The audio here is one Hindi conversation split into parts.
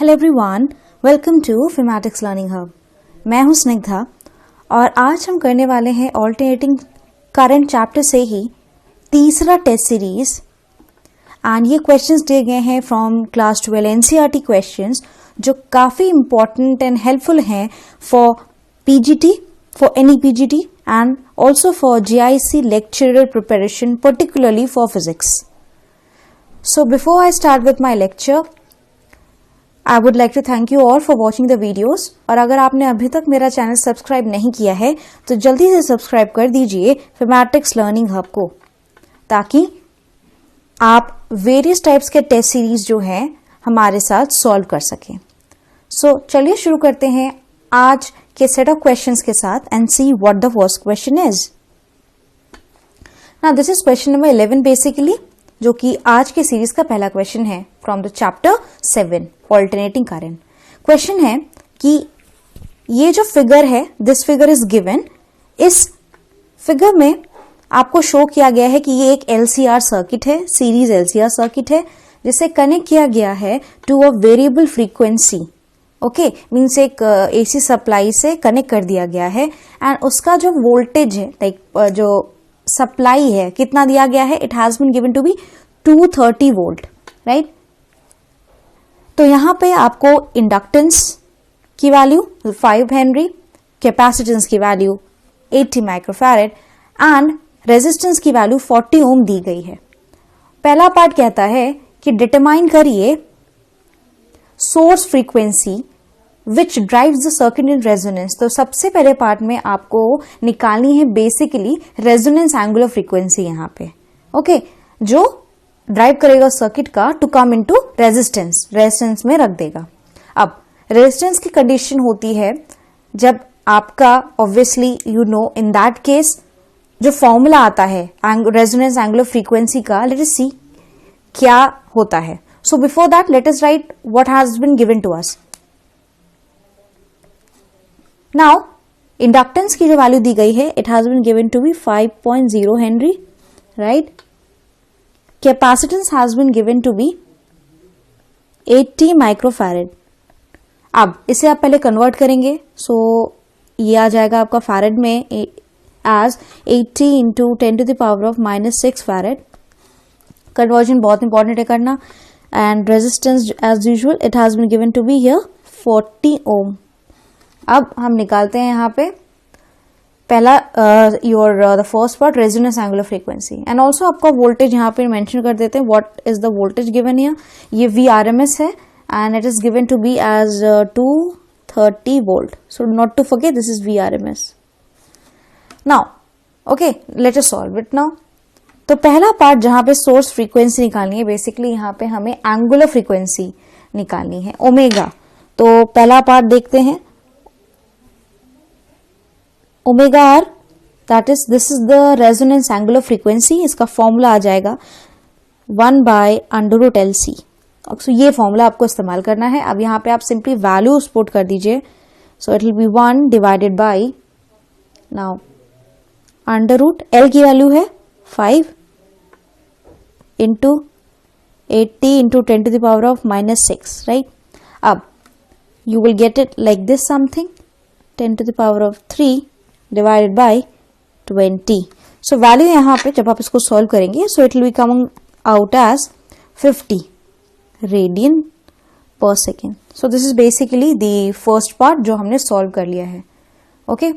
हेलो एवरीवन, वेलकम टू फिमेटिक्स लर्निंग हब। मैं हूं स्निग्धा और आज हम करने वाले हैं ऑल्टरनेटिंग करंट चैप्टर से ही तीसरा टेस्ट सीरीज। एंड ये क्वेश्चंस दिए गए हैं फ्रॉम क्लास 12 एनसीईआरटी क्वेश्चंस जो काफ़ी इंपॉर्टेंट एंड हेल्पफुल हैं for PGT, for any PGT and also for GIC lecturer preparation, particularly for physics. So before I start with my lecture, I would like to thank you all for watching the videos। और अगर आपने अभी तक मेरा चैनल सब्सक्राइब नहीं किया है तो जल्दी से सब्सक्राइब कर दीजिए फिमेटिक्स लर्निंग हब को, ताकि आप वेरियस टाइप्स के टेस्ट सीरीज जो हैं हमारे साथ सॉल्व कर सकें। सो चलिए शुरू करते हैं आज के सेट ऑफ क्वेश्चंस के साथ and see what the first question is. Now this is question number 11 basically, जो कि आज के सीरीज का पहला क्वेश्चन है from the chapter 7 alternating current. Question है कि ये जो फिगर है, दिस फिगर इज गिवन। इस फिगर में आपको शो किया गया है कि ये एक एलसीआर सर्किट है, सीरीज एलसीआर सर्किट है, जिसे कनेक्ट किया गया है to a variable frequency. Okay, means एक एसी सप्लाई से कनेक्ट कर दिया गया है एंड उसका जो वोल्टेज है, लाइक जो सप्लाई है, कितना दिया गया है, it has been given to be 230 volt, right. तो यहां पे आपको इंडक्टेंस की वैल्यू 5 हेनरी, कैपेसिटेंस की वैल्यू 80 माइक्रोफैरेड एंड रेजिस्टेंस की वैल्यू 40 ओम दी गई है। पहला पार्ट कहता है कि डिटरमाइन करिए source frequency which drives the circuit in resonance. तो सबसे पहले पार्ट में आपको निकालनी है बेसिकली रेजोनेंस एंगुलर फ्रीक्वेंसी यहां पे, ओके, जो ड्राइव करेगा सर्किट का टू कम इनटू रेजिस्टेंस में रख देगा। अब रेजिस्टेंस की कंडीशन होती है जब आपका obviously you know in that case जो फॉर्मूला आता है रेजोनेंस एंगुलर फ्रीक्वेंसी का, लेट अस सी क्या होता है। So before that let us write what has been given to us. Now inductance की जो वैल्यू दी गई है, it has been given to be 5.0 henry, right. Capacitance has been given to be 80 microfarad. अब इसे आप पहले कन्वर्ट करेंगे, सो ये आ जाएगा आपका फैरेड में as 80 into 10 to the power of -6 farad. Conversion बहुत इंपॉर्टेंट है करना। And resistance as usual it has been given to be here 40 ohm. अब हम निकालते हैं यहाँ पे पहला the first part resonance angular frequency and also आपका वोल्टेज यहाँ पे मेंशन कर देते हैं। What is the voltage given here, ये VRMS है and it is given to B as 230 volt. So not to forget this is VRMS। Now okay, let us solve it now. तो पहला पार्ट जहां पे सोर्स फ्रीक्वेंसी निकालनी है, बेसिकली यहाँ पे हमें एंगुलर फ्रीक्वेंसी निकालनी है, ओमेगा। तो पहला पार्ट देखते हैं, omega R, that is this is the resonance angular frequency. इसका फॉर्मूला आ जाएगा 1/√LC। सो ये फॉर्मूला आपको इस्तेमाल करना है। अब यहाँ पे आप सिंपली वैल्यूज पुट कर दीजिए। So it will be 1 divided by, now √L की वैल्यू है 5 into 80 into 10 to the power of -6, right. अब you will get it like this something, 10 to the power of 3 divided by 20। So value यहाँ पे जब आप इसको सॉल्व करेंगे, so it will be coming out as 50 radian per second. So this is basically the first part जो हमने सॉल्व कर लिया है, ओके।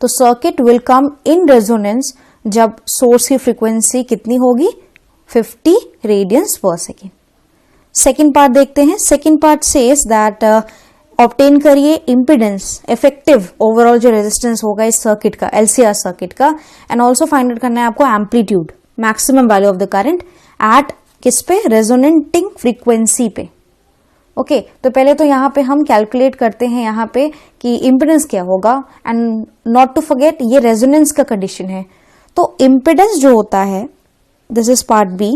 तो circuit will come in resonance जब सोर्स की फ्रीक्वेंसी कितनी होगी, 50 रेडियंस पर सेकेंड। सेकेंड पार्ट देखते हैं। Second part says that obtain करिए इम्पिडेंस, इफेक्टिव ओवरऑल जो रेजिस्टेंस होगा इस सर्किट का, एलसीआर सर्किट का, एंड ऑल्सो फाइंड आउट करना है आपको amplitude, maximum value of the current eight किस पे, रेजोनेटिंग फ्रीक्वेंसी पे, ओके। तो पहले तो यहाँ पे हम कैलकुलेट करते हैं यहाँ पे कि इम्पिडेंस क्या होगा एंड नॉट टू फॉरगेट ये रेजोनेंस का कंडीशन है। तो इम्पिडेंस जो होता है, this is part B,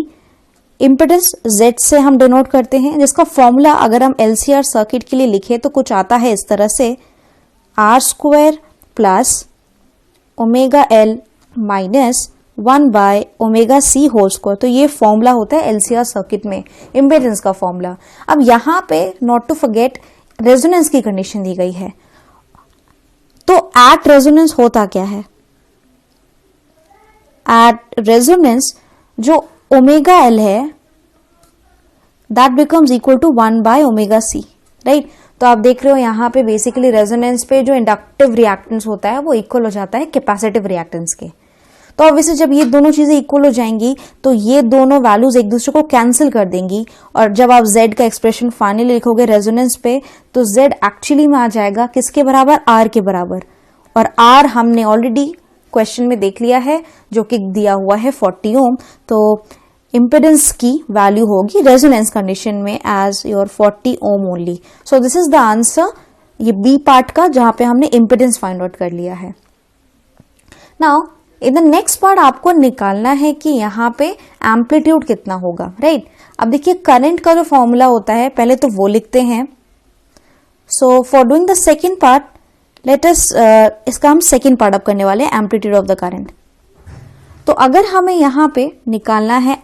impedance Z से हम डिनोट करते हैं, जिसका फॉर्मूला अगर हम LCR सर्किट के लिए लिखे तो कुछ आता है इस तरह से, R² plus omega L minus 1/ωc²। तो ये फॉर्मूला होता है LCR सर्किट में इम्पीडेंस का फॉर्मूला। अब यहां पे नॉट टू फॉरगेट रेजोनेंस की कंडीशन दी गई है। तो एट रेजोनेंस होता क्या है? एट रेजोनेंस जो ओमेगा एल है that becomes equal to 1/ωc, right. तो आप देख रहे हो यहां पे बेसिकली रेजोनेंस पे जो इंडक्टिव रिएक्टेंस होता है वो इक्वल हो जाता है कैपेसिटिव रिएक्टेंस के। तो ऑब्वियसली जब ये दोनों चीजें इक्वल हो जाएंगी तो ये दोनों वैल्यूज एक दूसरे को कैंसिल कर देंगी, और जब आप Z का एक्सप्रेशन फाइनली लिखोगे रेजोनेंस पे तो Z एक्चुअली में आ जाएगा किसके बराबर? R के बराबर। और R हमने ऑलरेडी क्वेश्चन में देख लिया है जो कि दिया हुआ है 40 ओम। तो इम्पिडेंस की वैल्यू होगी रेजोनेंस कंडीशन में as your 40 ohm only. So this is the answer ये बी पार्ट का, जहां पे हमने इम्पिडेंस फाइंड आउट कर लिया है। Now in the next part आपको निकालना है कि यहाँ पे एम्पलीट्यूड कितना होगा, राइट। अब देखिए करंट का जो फॉर्मूला होता है पहले तो वो लिखते हैं। So for doing the second part let us इसका हम सेकेंड पार्ट अब करने वाले हैं, एम्पलीट्यूड ऑफ द करंट। तो अगर हमें यहां पे निकालना है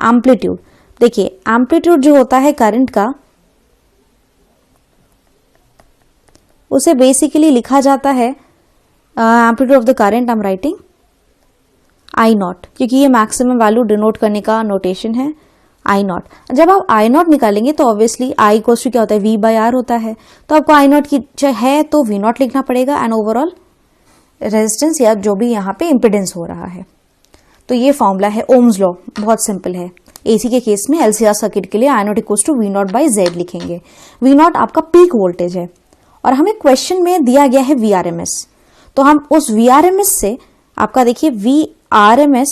एम्पलीट्यूड, देखिए एम्पलीट्यूड जो होता है करंट का उसे बेसिकली लिखा जाता है amplitude of the current I am writing I0, क्योंकि ये मैक्सिमम वैल्यू डिनोट करने का नोटेशन है I0। जब आप I0 निकालेंगे तो ऑब्वियसली I इक्वल्स टू क्या होता है? V/R होता है। तो आपको I0 की है तो V0 लिखना पड़ेगा एंड ओवरऑल रेजिस्टेंस या जो भी यहाँ पे इम्पिडेंस हो रहा है। तो ये फॉर्मूला है ओम्स लॉ, बहुत सिंपल है। AC के केस में LCR सर्किट के लिए I0 इक्वल्स टू V0/Z लिखेंगे। V0 आपका पीक वोल्टेज है और हमें क्वेश्चन में दिया गया है VRMS। तो हम उस VRMS से आपका देखिए VRMS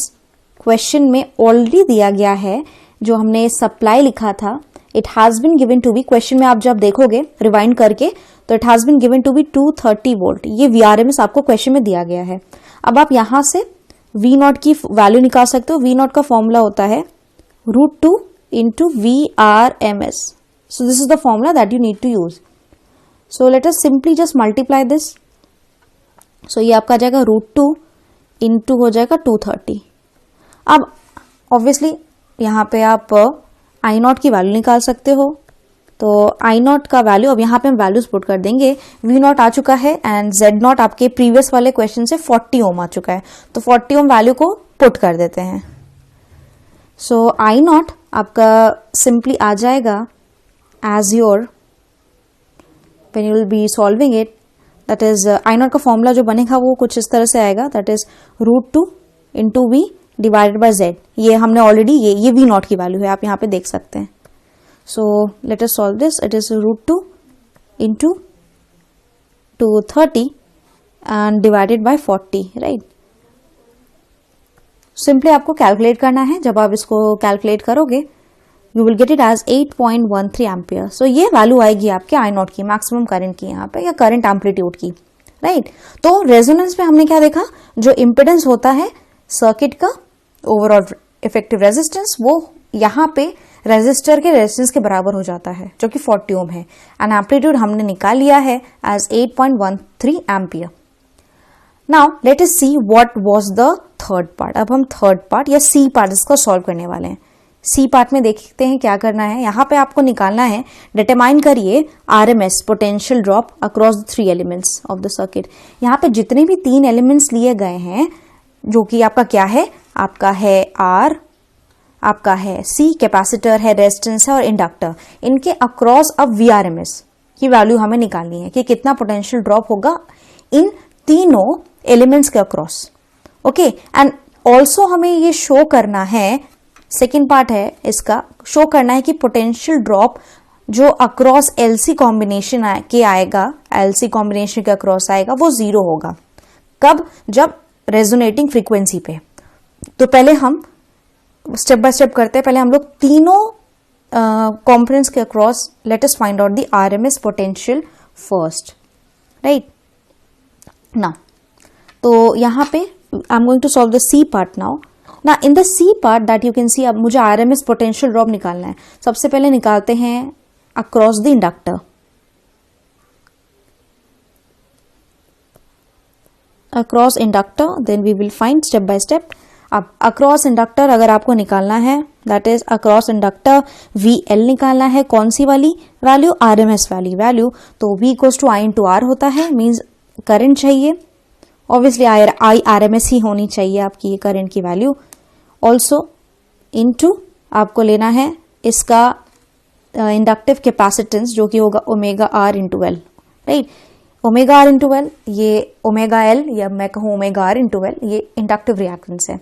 क्वेश्चन में ऑलरेडी दिया गया है, जो हमने सप्लाई लिखा था it has been given to be, question में आप जब देखोगे रिवाइंड करके तो it has been given to be 230 volt. ये VRMS आपको क्वेश्चन में दिया गया है। अब आप यहां से V0 की वैल्यू निकाल सकते हो। V0 का फॉर्मूला होता है √2 into VRMS। So this is the formula that you need to use. So let us simply just multiply this. So ये आपका जाएगा √2 into हो जाएगा 230। अब ऑब्वियसली यहाँ पे आप I0 की वैल्यू निकाल सकते हो। तो I0 का वैल्यू अब यहाँ पे हम वैल्यूज पुट कर देंगे। V0 आ चुका है एंड Z0 आपके प्रीवियस वाले क्वेश्चन से 40 ओम आ चुका है, तो 40 ओम वैल्यू को पुट कर देते हैं। सो I0 आपका सिंपली आ जाएगा as your when you will be solving it, that is I0 का फॉर्मूला जो बनेगा वो कुछ इस तरह से आएगा, that is √2 into V divided bye Z। ये हमने ऑलरेडी ये V0 की वैल्यू है, आप यहाँ पे देख सकते हैं। So let us solve this. It is √2 into 230 and divided by 40, right. Simply आपको कैलकुलेट करना है। जब आप इसको कैलकुलेट करोगे you will get it as 8.13 ampere. So ये वैल्यू आएगी आपके I0 की, मैक्सिमम करंट की यहाँ पे, या करंट एम्पलीट्यूड की, राइट। तो रेजोनेंस में हमने क्या देखा, जो इम्पिडेंस होता है सर्किट का ओवरऑल इफेक्टिव रेजिस्टेंस, वो यहाँ पे रेजिस्टर के रेजिस्टेंस के बराबर हो जाता है जो कि 40 ओम है, एंड एम्पलीट्यूड हमने निकाल लिया है एज 8.13 ampere. Now let us see what was the third part. अब हम थर्ड पार्ट या सी पार्ट इसको सॉल्व करने वाले हैं। सी पार्ट में देखते हैं क्या करना है। यहाँ पे आपको निकालना है, डिटरमाइन करिए RMS potential drop across the 3 elements of the circuit. यहाँ पे जितने भी 3 एलिमेंट्स लिए गए हैं, जो कि आपका क्या है, आपका है R, आपका है C कैपेसिटर है, रेजिस्टेंस है और इंडक्टर, इनके अक्रॉस अब VRMS की वैल्यू हमें निकालनी है कि कितना पोटेंशियल ड्रॉप होगा इन तीनों एलिमेंट्स के अक्रॉस। ओके, एंड ऑल्सो हमें ये शो करना है, सेकेंड पार्ट है इसका, शो करना है कि पोटेंशियल ड्रॉप जो अक्रॉस LC कॉम्बिनेशन के आएगा, LC कॉम्बिनेशन के अक्रॉस आएगा, वो 0 होगा। कब? जब रेजोनेटिंग फ्रीक्वेंसी पे। तो पहले हम स्टेप बाय स्टेप करते हैं। पहले हम लोग तीनों कंपोनेंट्स के across let us find out the RMS potential first, right ना। तो यहाँ पे I am going to solve the C part now. ना in the C part that you can see, अब मुझे RMS पोटेंशियल ड्रॉप निकालना है। सबसे पहले निकालते हैं across the inductor, across inductor, then we will find step by step अब अक्रॉस इंडक्टर अगर आपको निकालना है, that is across inductor VL निकालना है, कौन सी वाली वैल्यू, RMS वाली वैल्यू, तो V equals to I into R होता है, मीन्स करंट चाहिए, ऑब्वियसली I RMS ही होनी चाहिए आपकी ये करंट की वैल्यू, ऑल्सो इनटू आपको लेना है इसका इंडक्टिव कैपेसिटेंस जो कि होगा omega R into L, right. Omega R into L, ये ओमेगा L या मैं कहूँ ओमेगा R इंटू एल, ये इंडक्टिव रिएक्टेंस है।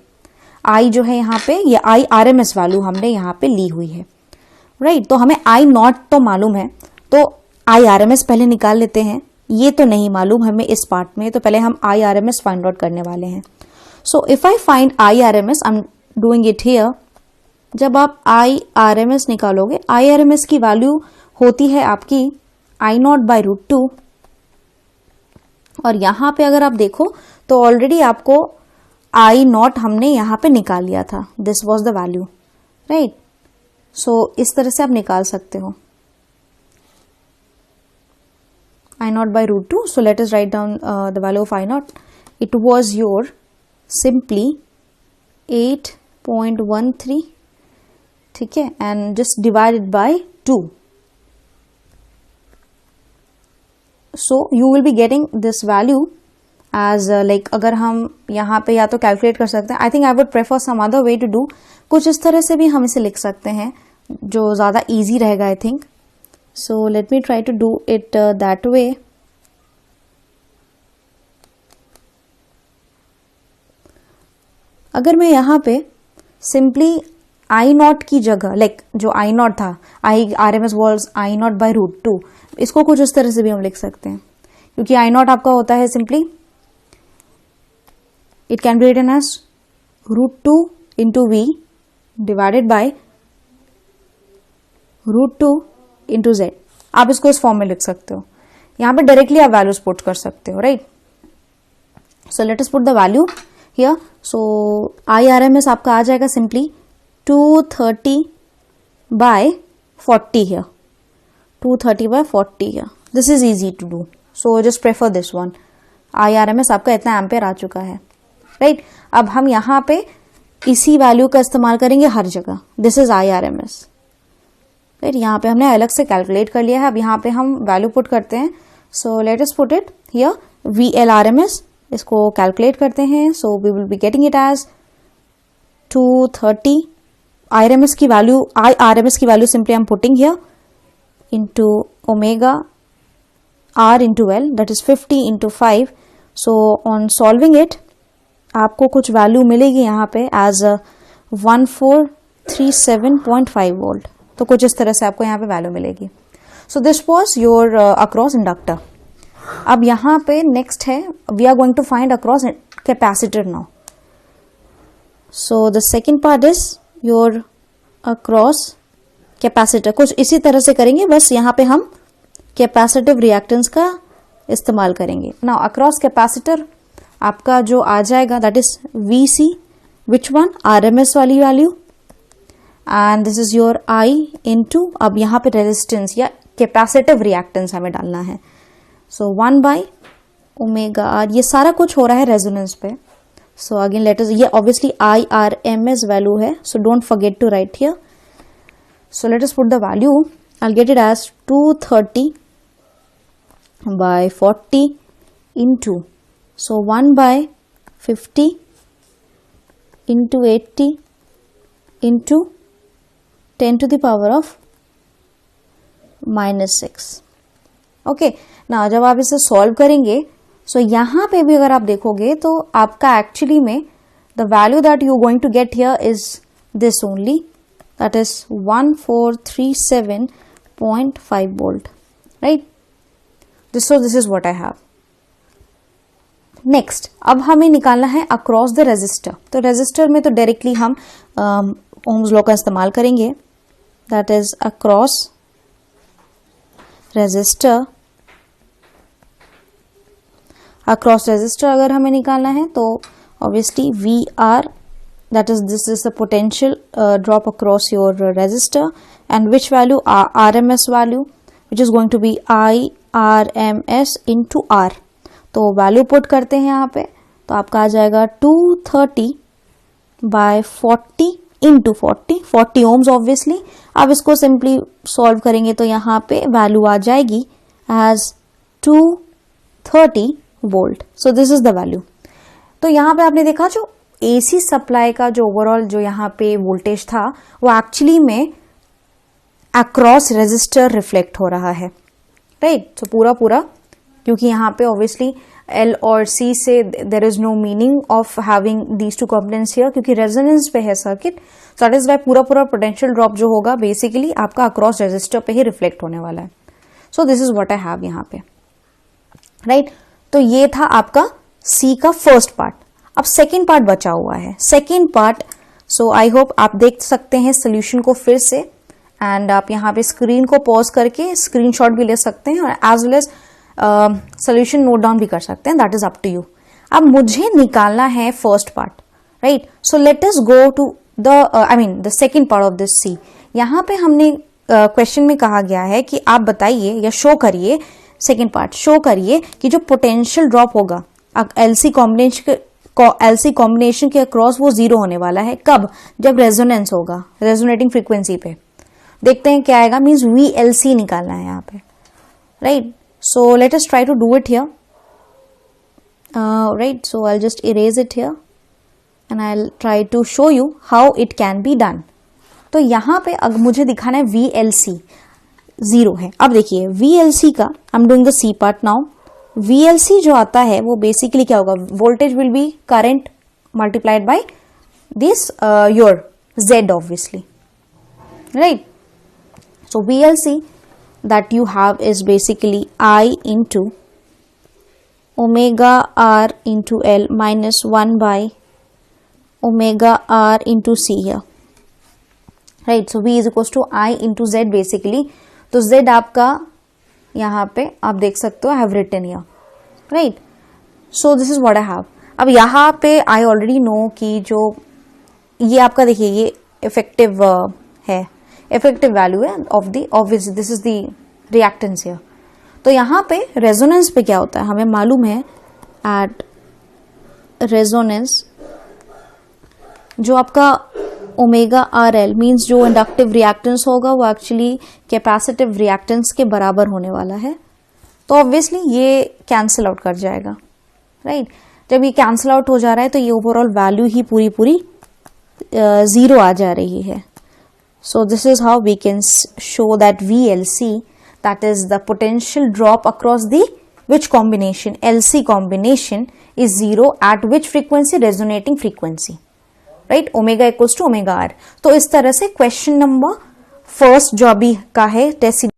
I जो है यहाँ पे ये I RMS वैल्यू हमने यहाँ पे ली हुई है, राइट। तो हमें I नॉट तो मालूम है, तो I RMS पहले निकाल लेते हैं, ये तो नहीं मालूम हमें इस पार्ट में, तो पहले हम I RMS फाइंड आउट करने वाले हैं। So if I find I RMS, I am doing it here. जब आप I RMS निकालोगे, I RMS की वैल्यू होती है आपकी I नॉट बाई रूट 2, और यहां पे अगर आप देखो तो ऑलरेडी आपको I नॉट हमने यहां पे निकाल लिया था, this was the value, right. So इस तरह से आप निकाल सकते हो I not by root 2. So let us write down the value of I not. It was your simply 8.13, ठीक है, and just divided by 2. So you will be getting this value as like, अगर हम यहाँ पे या तो कैलकुलेट कर सकते हैं, I think I would prefer some other way to do, कुछ इस तरह से भी हम इसे लिख सकते हैं जो ज़्यादा ईजी रहेगा I think. So let me try to do it that way. अगर मैं यहाँ पे सिंपली I नॉट की जगह, लाइक जो I नॉट था, I RMS equals I not by root 2, इसको कुछ इस तरह से भी हम लिख सकते हैं, क्योंकि I नॉट आपका होता है simply, it can be written as root 2 into V divided by root 2 into Z। आप इसको इस फॉर्म में लिख सकते हो, यहां पे डायरेक्टली आप वैल्यूज पुट कर सकते हो, right. So let us put the value here. So I RMS आपका आ जाएगा simply 230 by 40 here. 230 by 40 here. This is easy to do. So just prefer this one. I RMS आपका इतना एम्पेयर आ चुका है, राइट। अब हम यहाँ पे इसी वैल्यू का इस्तेमाल करेंगे हर जगह। This is I RMS, right. यहाँ पे हमने अलग से कैलकुलेट कर लिया है, अब यहाँ पे हम वैल्यू पुट करते हैं। So let us put it here, VL RMS, इसको कैलकुलेट करते हैं। So we will be getting it as 230 I RMS की value simply I am putting here into omega R into L, that is 50 into 5। So on solving it आपको कुछ वैल्यू मिलेगी यहाँ पे एज 1437.5 वोल्ट, तो कुछ इस तरह से आपको यहाँ पे वैल्यू मिलेगी। So this was your across inductor. अब यहाँ पे नेक्स्ट है, we are going to find across capacitor now. So the second part is your across capacitor. कुछ इसी तरह से करेंगे, बस यहाँ पे हम कैपेसिटिव रिएक्टेंस का इस्तेमाल करेंगे। नाउ अक्रॉस कैपेसिटर आपका जो आ जाएगा that is VC, which one, RMS वाली value, and this is your I into, अब यहाँ पे रेजिस्टेंस या कैपेसिटिव रिएक्टेंस हमें डालना है। सो 1 बाय ओमेगा R, ये सारा कुछ हो रहा है रेजोनेंस पे। So again let us, ये obviously I RMS value है, so don't forget to write here. So let us put the value. I'll get it as 230 by 40 into, so 1 by 50 into 80 into 10 to the power of -6. Okay, now जब आप इसे सॉल्व करेंगे, सो यहाँ पे भी अगर आप देखोगे तो आपका एक्चुअली में the value that you going to get here is this only, that is 1437.5 volt, right. This is what I have. Next, अब हमें निकालना है अक्रॉस द रेजिस्टर। तो रेजिस्टर में तो डायरेक्टली हम ओम्स लॉ का इस्तेमाल करेंगे, that is across resistor. Across resistor अगर हमें निकालना है तो obviously VR, that is this is the potential drop across your resistor, and which value, RMS value, which is going to be I RMS into R। तो वैल्यू पुट करते हैं यहाँ पे, तो आपका आ जाएगा 230 बाय 40 इंटू 40 ओम्स ऑब्वियसली। अब इसको सिंपली सॉल्व करेंगे तो यहाँ पे वैल्यू आ जाएगी as 230 volt. So this is the value. तो यहाँ पे आपने देखा जो एसी सप्लाई का जो ओवरऑल जो यहाँ पे वोल्टेज था वो एक्चुअली में अक्रॉस रेजिस्टर रिफ्लेक्ट हो रहा है, राइट। सो पूरा क्योंकि यहाँ पे ऑब्वियसली एल और सी से there is no meaning of having these two components here, क्योंकि रेजोनेंस पे है circuit. So that is why पूरा पोटेंशियल ड्रॉप जो होगा बेसिकली आपका अक्रॉस रेजिस्टर पे ही रिफ्लेक्ट होने वाला है। सो this is what I have यहाँ पे, राइट। तो ये था आपका सी का फर्स्ट पार्ट। अब सेकेंड पार्ट बचा हुआ है। Second part, so I hope आप देख सकते हैं सोल्यूशन को फिर से, एंड आप यहाँ पे स्क्रीन को पॉज करके स्क्रीनशॉट भी ले सकते हैं और as well as solution note down भी कर सकते हैं, that is up to you. अब मुझे निकालना है first part, right. So let us go to the second part of this C. यहाँ पे हमने क्वेश्चन में कहा गया है कि आप बताइए या शो करिए, सेकेंड पार्ट शो करिए कि जो पोटेंशियल ड्रॉप होगा एलसी कॉम्बिनेशन के अक्रॉस वो जीरो होने वाला है। कब? जब रेजोनेंस होगा, रेजोनेटिंग फ्रीक्वेंसी पे। देखते हैं क्या आएगा, मीन्स VLC निकालना है यहाँ पे, right. So let us try to do it here, right. So I'll just erase it here and I'll try to show you how it can be done. तो यहाँ पे अगर मुझे दिखाना है VLC जीरो है। अब देखिए VLC का I'm doing the C part now. VLC जो आता है वो बेसिकली क्या होगा, voltage will be current multiplied by this your Z obviously, right. So VLC that you have is basically I into omega R into L minus 1 by omega R into C here, right. So V is equals to I into Z basically. तो Z आपका यहाँ पे आप देख सकते हो I have written here, right. So this is what I have. अब यहाँ पे I already know कि जो ये आपका देखिए ये इफेक्टिव है, इफेक्टिव वैल्यू है of the obvious, this is the reactance here. तो यहाँ पे रेजोनेंस पे क्या होता है हमें मालूम है, एट रेजोनेंस जो आपका ओमेगा आर एल मीन्स जो इंडक्टिव रिएक्टेंस होगा वो एक्चुअली कैपेसिटिव रिएक्टेंस के बराबर होने वाला है। तो ऑब्वियसली ये कैंसिल आउट कर जाएगा, राइट। जब ये कैंसिल आउट हो जा रहा है तो ये ओवरऑल वैल्यू ही पूरी जीरो आ जा रही है। So this is how we can show that VLC, that is the potential drop across the which combination, LC combination is zero at which frequency, resonating frequency, right, omega equals to omega r। तो इस तरह से क्वेश्चन नंबर फर्स्ट जो अभी का है टेस्ट